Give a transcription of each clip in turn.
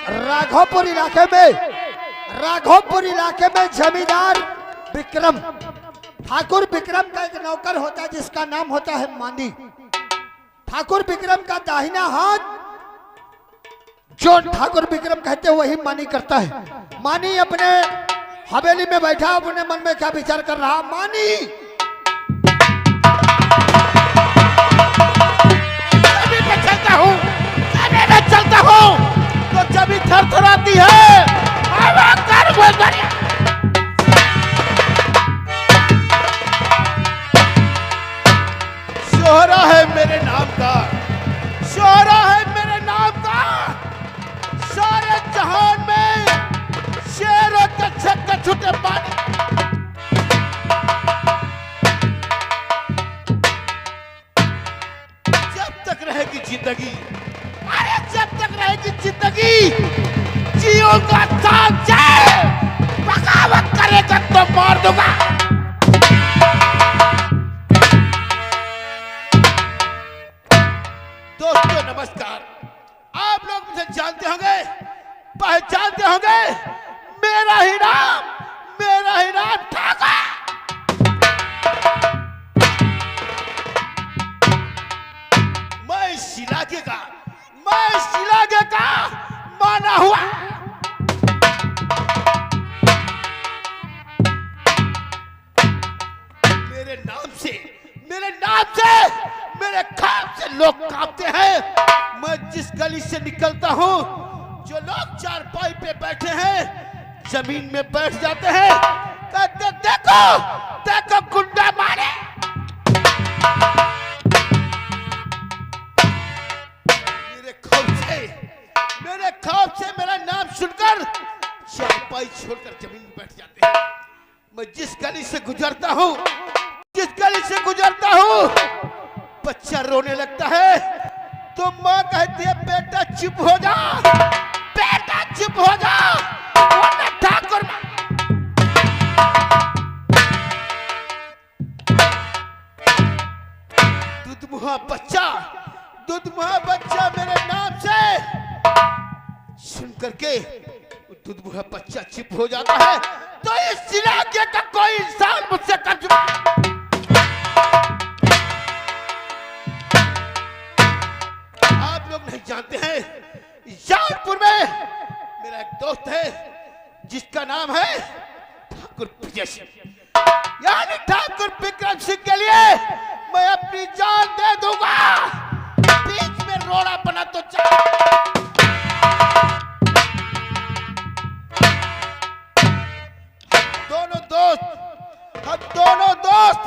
राघोपुर इलाके में जमींदार विक्रम, ठाकुर विक्रम का एक नौकर होता है जिसका नाम होता है मानी। ठाकुर विक्रम का दाहिना हाथ जो ठाकुर विक्रम कहते हैं वही मानी करता है। मानी अपने हवेली में बैठा अपने मन में क्या विचार कर रहा। मानी चलता हूँ तो जमी थरथराती है। शोहरा है मेरे नाम का, शोहरा है मेरे नाम का। सारे जहान में शेरों के छक्के छुटे पानी। जब तक रहेगी जिंदगी, अरे जब तक रहेगी जिंदगी जीऊंगा साथ जाए। बगावत करेगा तो मार दूंगा। दोस्तों नमस्कार, आप लोग मुझे जानते होंगे, पहचानते होंगे। मेरा ही नाम ठाकुर। मैं इस इलाके का माना हुआ। मेरे नाम से मेरे खाम से लोग कांपते हैं। मैं जिस गली से निकलता हूं, जो लोग चारपाई पे बैठे हैं जमीन में बैठ जाते हैं। कहते देखो गुंडा मारे। मेरे खौफ से मेरा नाम सुनकर चारपाई छोड़कर जमीन में बैठ जाते हैं। मैं जिस गली से गुजरता हूँ बच्चा रोने लगता है तो माँ कहती है बेटा चुप हो जा, वरना ठाकुर। दूधमुहा बच्चा मेरे नाम से सुन करके दूधमुहा बच्चा चुप हो जाता है तो इस इलाके का कोई इंसान मुझसे कर चुका। आप लोग नहीं जानते हैं, जौनपुर में मेरा एक दोस्त है जिसका नाम है ठाकुर विजय सिंह, यानी ठाकुर विक्रम सिंह के लिए मैं अपनी जान दे दूंगा। बीच में रोड़ा बना तो हम दोनों दोस्त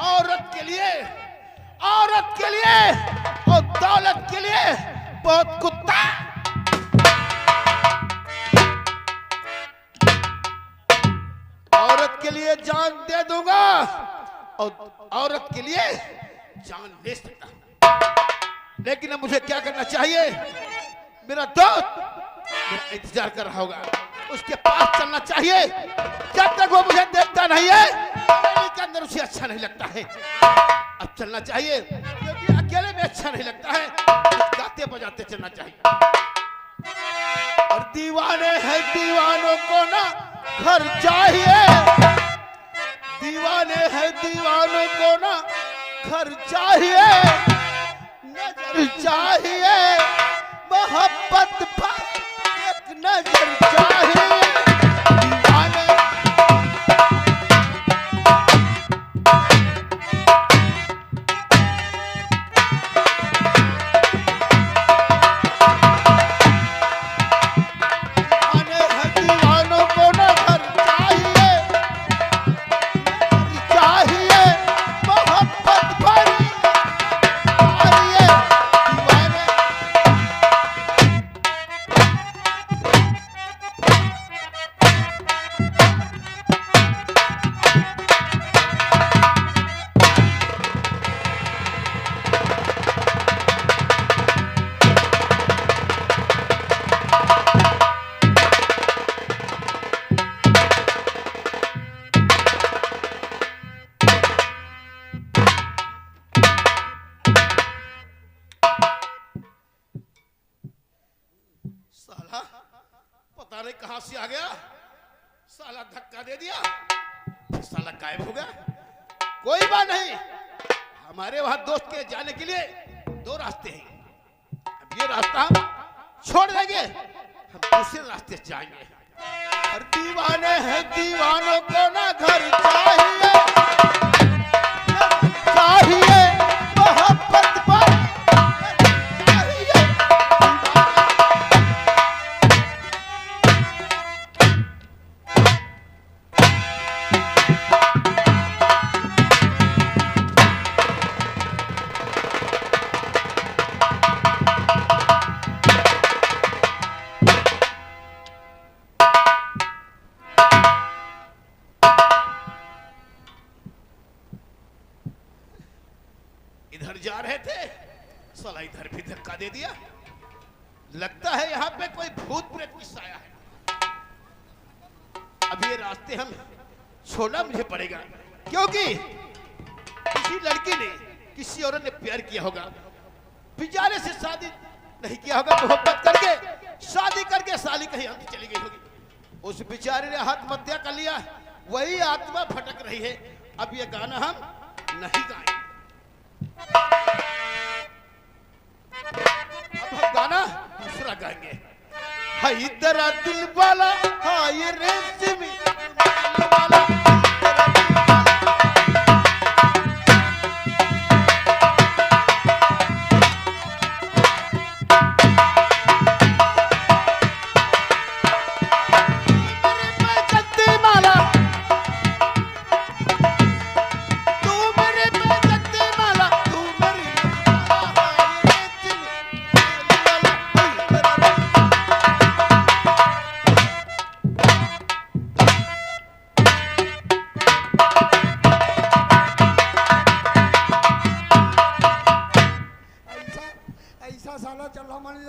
औरत के लिए और दौलत के लिए बहुत कुत्ता। औरत के लिए जान दे दूंगा और औरत के लिए जान ले सकता हूं, लेकिन अब मुझे क्या करना चाहिए? मेरा दोस्त मेरा इंतजार कर रहा होगा, उसके पास चलना चाहिए। जब तक वो मुझे देखता नहीं है के अंदर उसे अच्छा नहीं लगता है। अब चलना चाहिए क्योंकि अकेले में अच्छा नहीं लगता है, गाते बजाते चलना चाहिए। और दीवाने हैं दीवानों को ना घर चाहिए, दीवाने हैं दीवानों को ना घर चाहिए, नजर चाहिए, मोहब्बत पर एक नजर चाहिए। साला पता नहीं कहां से आ गया, साला धक्का दे दिया, फिर साला गायब हो गया। कोई बात नहीं, हमारे वहां दोस्त के जाने के लिए 2 रास्ते हैं। अब ये रास्ता हम छोड़ देंगे, हम दूसरे रास्ते से जाएंगे। और दीवाने हैं, दीवानों को ना घर चाहिए, चाहिए मोहब्बत पर चाहिए। इधर जा रहे थे, साला इधर भी धक्का दे दिया। लगता है यहाँ पे कोई भूत प्रेत की साया है। अब ये रास्ते हम छोड़ना मुझे पड़ेगा, क्योंकि किसी लड़की ने किसी औरत ने प्यार किया होगा, बेचारे से शादी नहीं किया होगा, मोहब्बत करके शादी करके साली कहीं अंत चली गई होगी। उस बेचारे ने आत्महत्या कर लिया, वही आत्मा भटक रही है। अब ये गाना हम नहीं गाएंगे, अब हम गाना दूसरा गाएंगे। हाय तेरा दिल वाला, हाय रेशमी दिल वाला,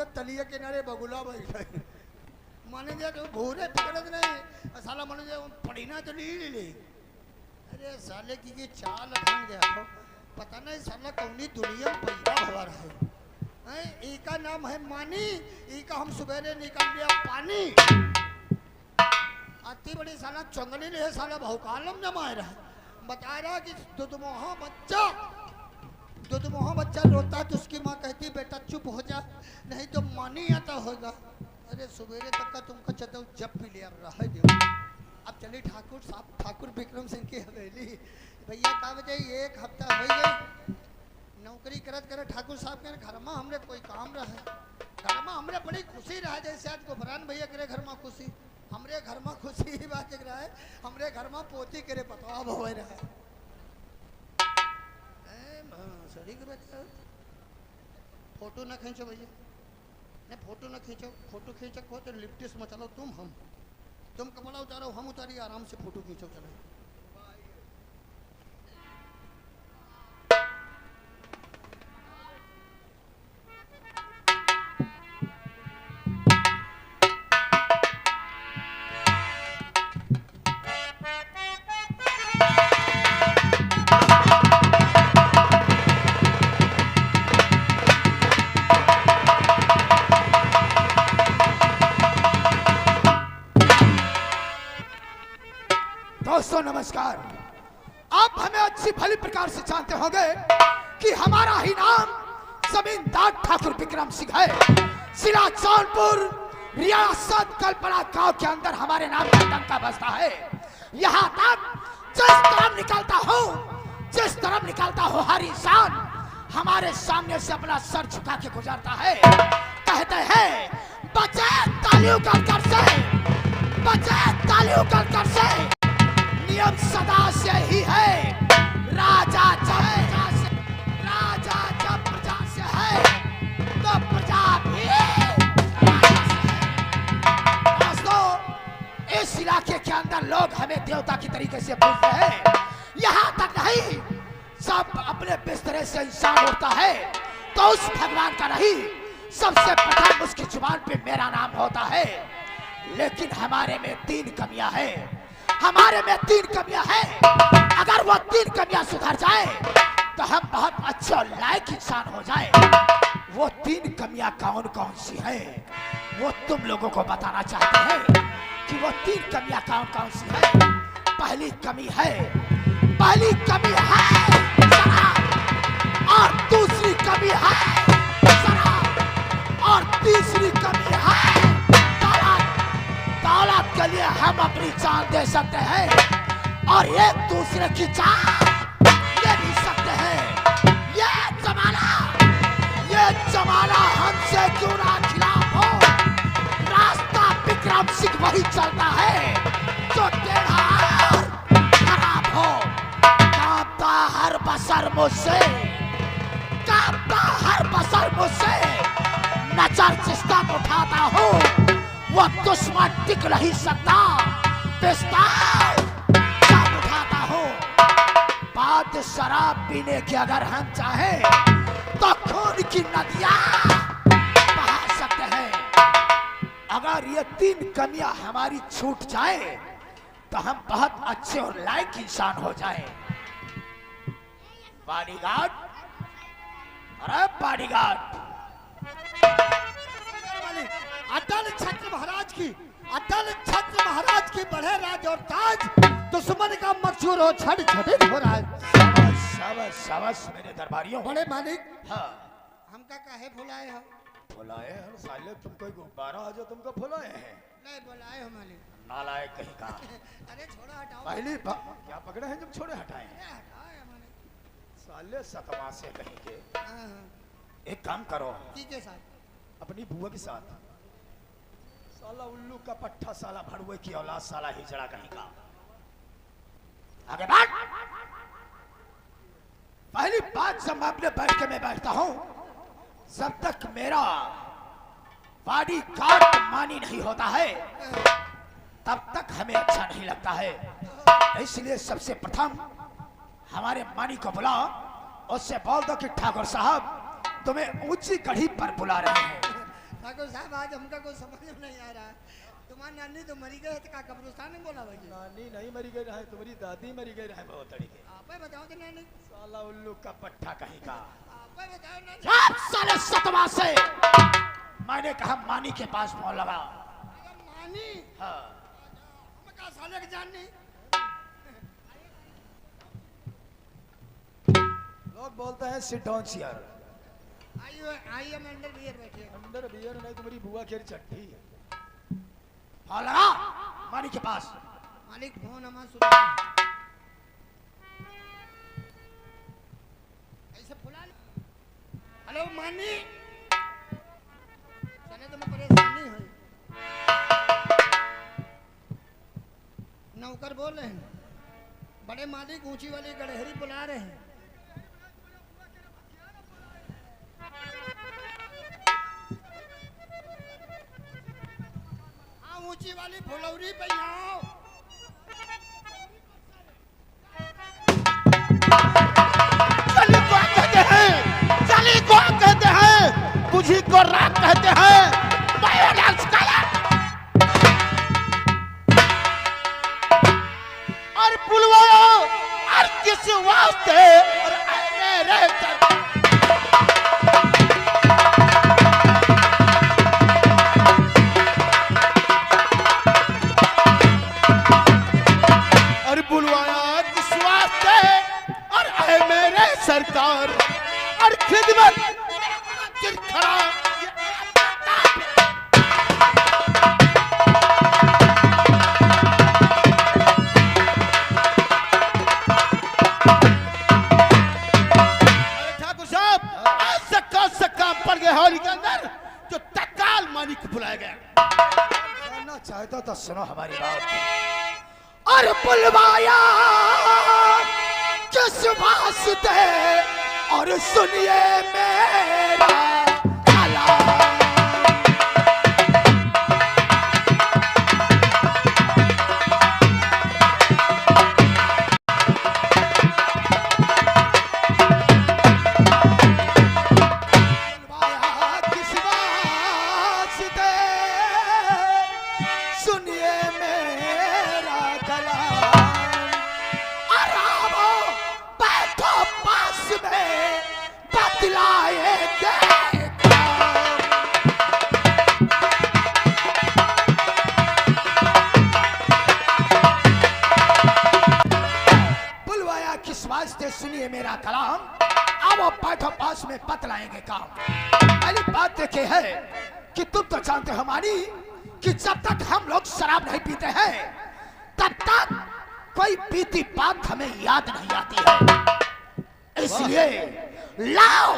तलिया किनारे बगुला बैठे माने जे तो भूरे पकड़त नहीं, साला माने जे पड़ी ना तो ली ली। अरे साले की चाल ढंग देखो, पता नहीं साला कौनी दुनिया में पैदा हुआ रहा है। एक नाम है मानी, एक हम सवेरे निकल गया पानी। अति बड़ी साला चंगनी ने साला बहुकालम जमाए रहा, बता रहा कि दुधमोहा बच्चा रोता तो उसकी माँ कहती बेटा चुप हो जा, नहीं तो मानी आता होगा। अरे सवेरे तक का तुमको चतो जब भी ले रहा है। अब चले ठाकुर साहब, ठाकुर विक्रम सिंह की हवेली। भैया का बजे 1 हफ्ता हो गई नौकरी करत ठाकुर साहब के घर में हमरे कोई काम रहा, घर में हमरे बड़ी खुशी रहा। जैसे आज गोबरान भैया के घर में खुशी, हमरे घर में खुशी ही बात रहा है। हमरे घर में पोती करे पतवा हो रहा है। फोटो ना खींचो भैया, नहीं फोटो ना खींचो, फोटो खींचो हो तो लिप्टिस में चलो तुम कपड़ा उतारो, हम उतारिए, आराम से फोटो खींचो। चलो दोस्तों नमस्कार। आप हमें अच्छी भली प्रकार से जानते होंगे कि हमारा ही नाम जमींदार ठाकुर विक्रम सिंह है। जिला जौनपुर, रियासत कल्पना गांव के अंदर हमारे नाम का डंका बजता है। यहाँ तक जिस तरफ निकलता हो हर इंसान हमारे सामने से अपना सर झुका के गुजरता है। कहते हैं बचे तालियों कर से, बचे तालियों कर से। नियम सदा से ही है, राजा जब प्रजा से है तो प्रजा भी राजा से है। दोस्तों इस इलाके के अंदर लोग हमें देवता की तरीके से पूजते हैं। यहाँ तक नहीं, सब अपने बिस्तरे से इंसान होता है तो उस भगवान का नहीं, सबसे प्रथम उसकी जुबान पे मेरा नाम होता है। लेकिन हमारे में 3 कमियां हैं, हमारे में 3 कमियां हैं। अगर वो 3 कमियां सुधर जाए तो हम बहुत अच्छे और लायक इंसान हो जाए। वो 3 कमियां कौन कौन सी हैं वो तुम लोगों को बताना चाहते हैं कि वो 3 कमियां कौन कौन सी हैं। पहली कमी है शराब, और दूसरी कमी है शराब, और तीसरी कमी है दौलत। दौलत के लिए हम अपनी जान दे सकते हैं और एक दूसरे की जान ले भी सकते हैं। ये जमाना हमसे क्यों ना खिलाफ हो। रास्ता विक्रम सिंह वही चलता है जो टेढ़ा और खराब हो। कांपता हर बसर मुझसे, कांपता हर बसर मुझसे, नजर जिसका उठाता हो वो दुश्मन टिक नहीं सकता। पिस्तौल जब उठाता हो। बात शराब पीने की अगर हम चाहें तो खून की नदियां बहा सकते हैं। अगर ये 3 कमियां हमारी छूट जाए तो हम बहुत अच्छे और लायक इंसान हो जाए। बॉडीगार्ड, अरे बॉडीगार्ड, अटल छत्र महाराज की, अटल छत्र महाराज की बढ़े राज और ताज, दुश्मन का मकसूर हो छड़ छड़ित हो रहा है। शाबाश शाबाश मेरे दरबारियों। बड़े मालिक, हाँ, हमका काहे बुलाए हो? फुलाए हैं साले, तुम कोई गुब्बारा हो जो तुमको फुलाए हैं। नहीं बुलाए हो मालिक। नालायक कहीं का। अरे छोड़ो हटाओ। पहली क्या पकड़े हैं जब छोड़े हटाए हैं? अरे हटाओ या मालिक। साले सतमा से कहीं के। हाँ, एक काम करो, ठीक है साहब। अपनी बुआ के साथ साला उल्लू का पट्टा, साला भड़ुए की औलाद, साला हिजड़ा कहीं का। आगे बढ़। पहली बात, जब मैं अपने बैठ के मैं बैठता हूं, जब तक मेरा बॉडी गार्ड मानी नहीं होता है तब तक हमें अच्छा नहीं लगता है। इसलिए सबसे प्रथम हमारे मानी को बुलाओ, उससे बोल दो कि ठाकुर साहब तुम्हें ऊंची कड़ी पर बुला रहे हैं। ठाकुर साहब आज हमका कोई समझ में नहीं आ रहा है। तुम्हारी नानी तो मरी गई तो का कब्रिस्तान में बोला भाई? नानी नहीं मरी गई रहे, तुम्हारी दादी मरी गई रहे बहुत तरीके। आप ही बताओ तो नानी। साला उल्लू का पट्टा कहीं का। आप ही बताओ नानी। जब साले सतवा से मैंने कहा मानी के पास फोन लगा। अगर मानी, हाँ, हमका साले के जाननी। लोग बोलते हैं सिट डाउन चेयर। आइए मैं अंदर बियर बैठे। अंदर बियर नहीं, तुम्हारी बुआ की चट्टी। फोन लगा मानी के पास। मालिक फोन हमारा सुना। ऐसे फुला। हेलो मानी, चले तो मैं परेशानी है। नौकर बोल रहे हैं, बड़े मालिक ऊंची वाली गड़हरी बुला रहे हैं। ऊंची वाली फुलौरी पे आओ। चली को कहते हैं, चली को कहते हैं, बुझी को रात कहते हैं। बायोडांस कला और बुलवाओ और किस वास्ते और मेरे सरकार और खिदमत खड़ा। ठाकुर साहब ऐसा काम पड़ गया हॉली के अंदर जो तत्काल मानी को बुलाया गया। जानना चाहता तो सुनो हमारी बात। और बुलवाया किस वास्ते और सुनिए मेरा कलाम। किस वास्ते सुनिए मेरा कलाम। बतलाए बतलाएंगे काम। पहली बात देखिए है कि तुम तो जानते हो मानी कि जब तक हम लोग शराब नहीं पीते हैं तब तक कोई बीती बात हमें याद नहीं आती है। इसलिए लाओ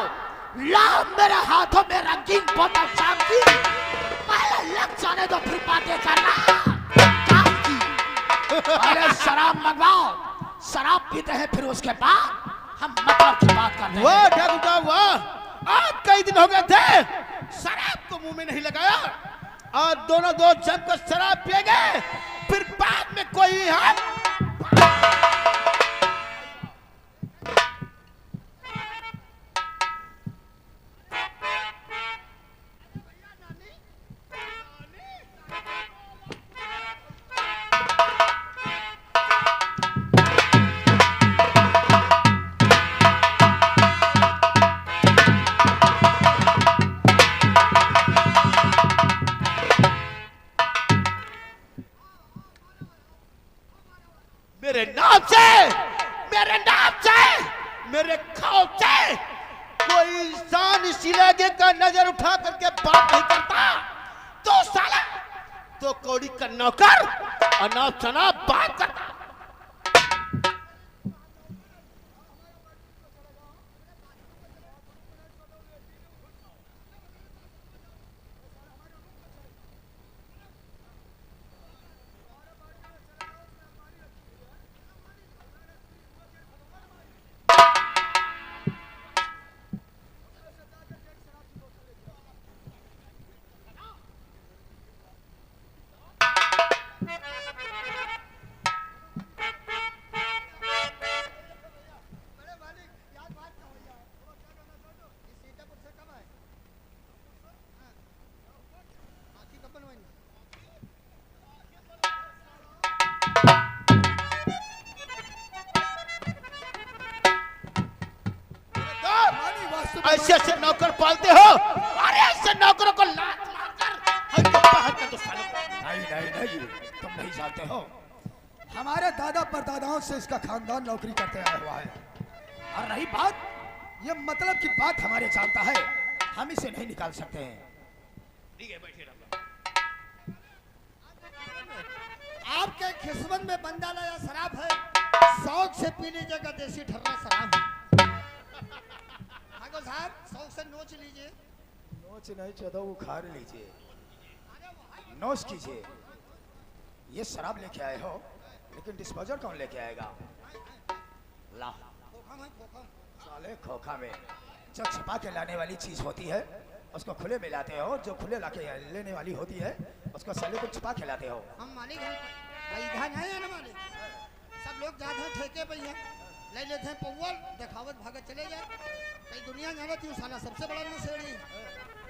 लाओ मेरे हाथों में रंगीन बोतल शाम की, पहले लग जाने दो फिर बातें करना। काम की पहले शराब मंगवाओ, शराब पीते हैं फिर उसके बाद हम मतलब की बात करते हैं। वाह ठाकुर साहब वाह, आप कई दिन हो गए थे शराब को मुंह में नहीं लगाया और दोनों दोस्त जमकर शराब पिएंगे, फिर बाद में कोई है मेरे नाम से मेरे खौफ से कोई इंसान इस इलाके का नजर उठा करके बात नहीं करता तो साला तो कौड़ी का नौकर अनाप शनाप बात करता। ऐसे ऐसे नौकर पालते हो, अरे ऐसे नौकरों को लात मारकर बाहर कर दो सालों को। नहीं तुम नहीं जानते हो, हमारे दादा परदादाओं से इसका खानदान नौकरी करते आया हुआ है। और रही बात ये मतलब की बात हमारे जानता है, हम इसे नहीं निकाल सकते हैं। ठीक है बैठिए आपके खिस्मत में बंदा लाया शराब है, शौक से पी लीजिएगा देसी ठर्रा शराब है। ठाकुर साहब शौक से नोच लीजिए। नोच नहीं चाहता उखाड़ लीजिए, नोच कीजिए। ये शराब लेके आए हो लेकिन डिस्पोजर कौन लेके आएगा? ला साले खोखा में जो छिपा के लाने वाली चीज होती है उसको खुले में लाते हो, जो खुले लाके लेने वाली होती है उसको साले को छिपा के लाते हो। हम मालिक हैं, इधर नहीं है ना मालिक, सब लोग जाते हैं ठेके पे ही ले लेते हैं पौवल, दिखावत भागत चले जाए। कई दुनिया जाना थी साला सबसे बड़ा नशेड़ी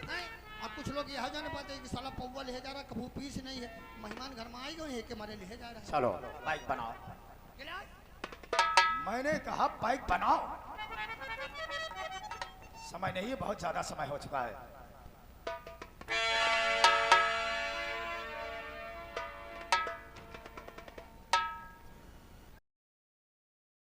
नहीं। और कुछ लोग यह जाने पाते हैं कि साला पौवा ले जा रहा, कभू पीस नहीं है, मेहमान घर में आई गए के मारे ले जा रहा है। चलो बाइक बनाओ। मैंने कहा बाइक बनाओ। समय नहीं है, बहुत ज्यादा समय हो चुका है।